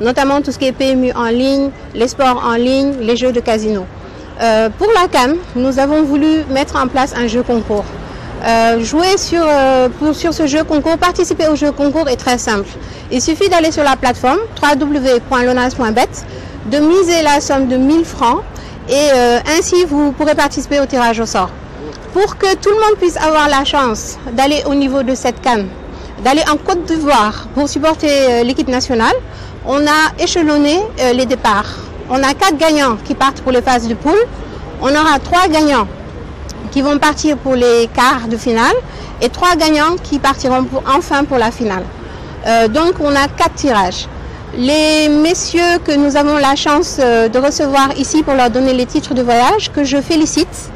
notamment tout ce qui est PMU en ligne, les sports en ligne, les jeux de casino. Pour la CAN, nous avons voulu mettre en place un jeu concours. Jouer sur ce jeu concours, participer au jeu concours est très simple. Il suffit d'aller sur la plateforme www.lonase.bet, de miser la somme de 1000 francs et ainsi vous pourrez participer au tirage au sort. Pour que tout le monde puisse avoir la chance d'aller au niveau de cette CAN, d'aller en Côte d'Ivoire pour supporter l'équipe nationale, on a échelonné les départs. On a 4 gagnants qui partent pour les phases de poule. On aura 3 gagnants qui vont partir pour les quarts de finale et 3 gagnants qui partiront enfin pour la finale. Donc on a 4 tirages. Les messieurs que nous avons la chance de recevoir ici pour leur donner les titres de voyage, que je félicite,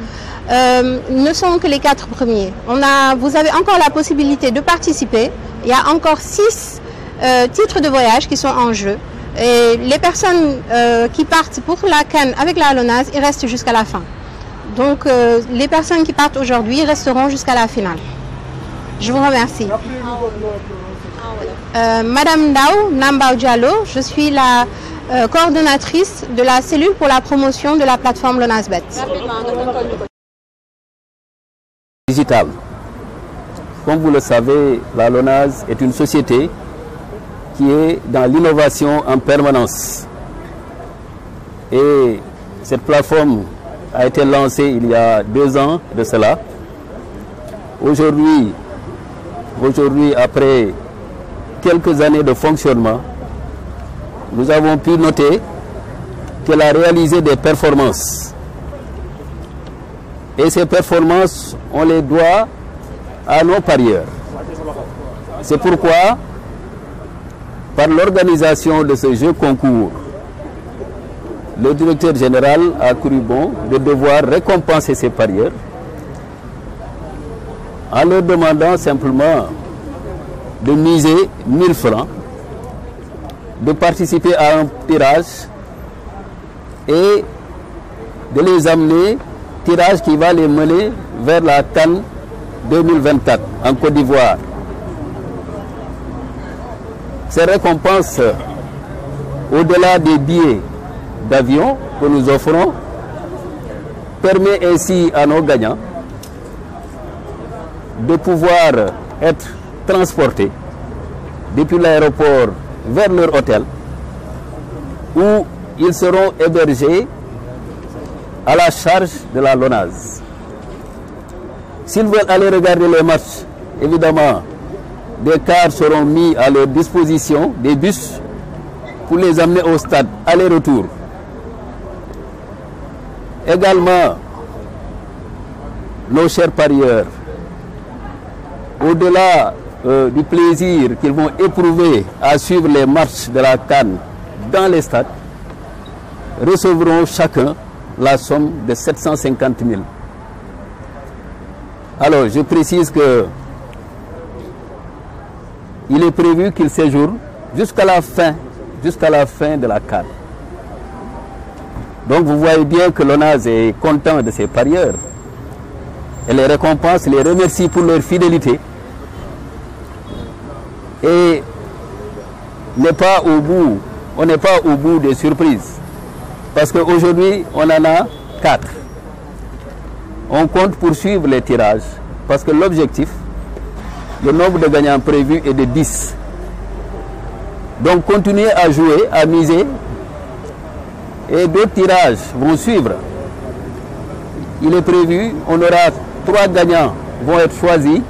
ne sont que les 4 premiers. Vous avez encore la possibilité de participer. Il y a encore 6 titres de voyage qui sont en jeu. Et les personnes qui partent pour la CAN avec la Lonase, ils restent jusqu'à la fin. Donc les personnes qui partent aujourd'hui resteront jusqu'à la finale. Je vous remercie. Madame Ndao Nambao Diallo, je suis la coordonnatrice de la cellule pour la promotion de la plateforme LonaseBet. Digital. Comme vous le savez, la Lonase est une société qui est dans l'innovation en permanence. Et cette plateforme a été lancée il y a 2 ans de cela. Aujourd'hui, après quelques années de fonctionnement, nous avons pu noter qu'elle a réalisé des performances. Et ces performances, on les doit à nos parieurs. C'est pourquoi, par l'organisation de ce jeu concours, le directeur général a cru bon de devoir récompenser ses parieurs en leur demandant simplement de miser 1000 francs, de participer à un tirage et de les amener, tirage qui va les mener vers la CAN 2024 en Côte d'Ivoire. Ces récompenses, au-delà des billets d'avion que nous offrons, permet ainsi à nos gagnants de pouvoir être transportés depuis l'aéroport vers leur hôtel où ils seront hébergés à la charge de la Lonase. S'ils veulent aller regarder les matchs, évidemment, des cars seront mis à leur disposition, des bus, pour les amener au stade, aller-retour. Également, nos chers parieurs, au-delà du plaisir qu'ils vont éprouver à suivre les matchs de la CAN dans les stades, recevront chacun la somme de 750 000. Alors, je précise que il est prévu qu'ils séjournent jusqu'à la fin de la CAN. Donc, vous voyez bien que Lonase est content de ses parieurs. Elle les récompense, les remercie pour leur fidélité. Et on n'est pas au bout des surprises. Parce qu'aujourd'hui, on en a 4. On compte poursuivre les tirages. Parce que l'objectif, le nombre de gagnants prévu est de 10. Donc, continuez à jouer, à miser. Et d'autres tirages vont suivre. Il est prévu, on aura 3 gagnants vont être choisis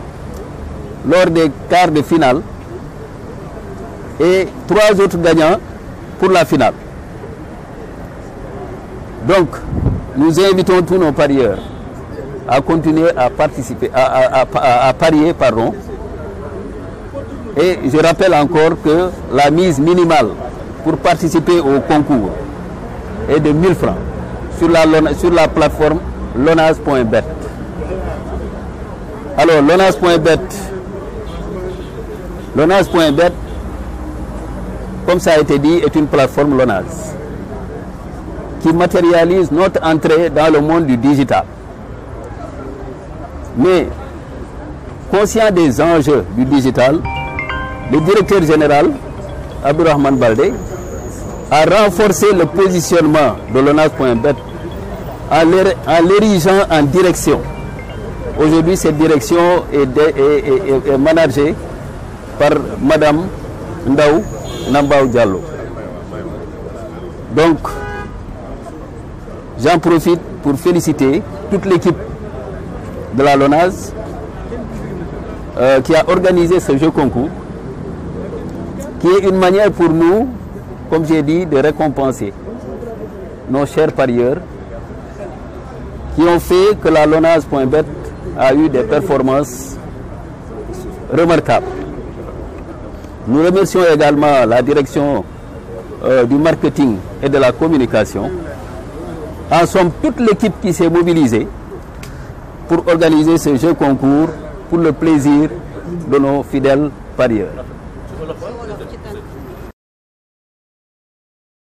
lors des quarts de finale. Et 3 autres gagnants pour la finale. Donc, nous invitons tous nos parieurs à continuer à participer, à parier, pardon. Et je rappelle encore que la mise minimale pour participer au concours est de 1000 francs sur la plateforme lonase.bet. Alors, lonase.bet, comme ça a été dit, est une plateforme Lonase qui matérialise notre entrée dans le monde du digital. Mais, conscient des enjeux du digital, le directeur général, Abdourahmane Baldé, à renforcer le positionnement de l'ONAS.bet en l'érigeant en direction. Aujourd'hui, cette direction est managée par Madame Ndaou Nambao Diallo. Donc, j'en profite pour féliciter toute l'équipe de la LONASE qui a organisé ce jeu concours, qui est une manière pour nous, comme j'ai dit, de récompenser nos chers parieurs qui ont fait que la LONASE.bet a eu des performances remarquables. Nous remercions également la direction du marketing et de la communication, en somme toute l'équipe qui s'est mobilisée pour organiser ce jeu concours pour le plaisir de nos fidèles parieurs.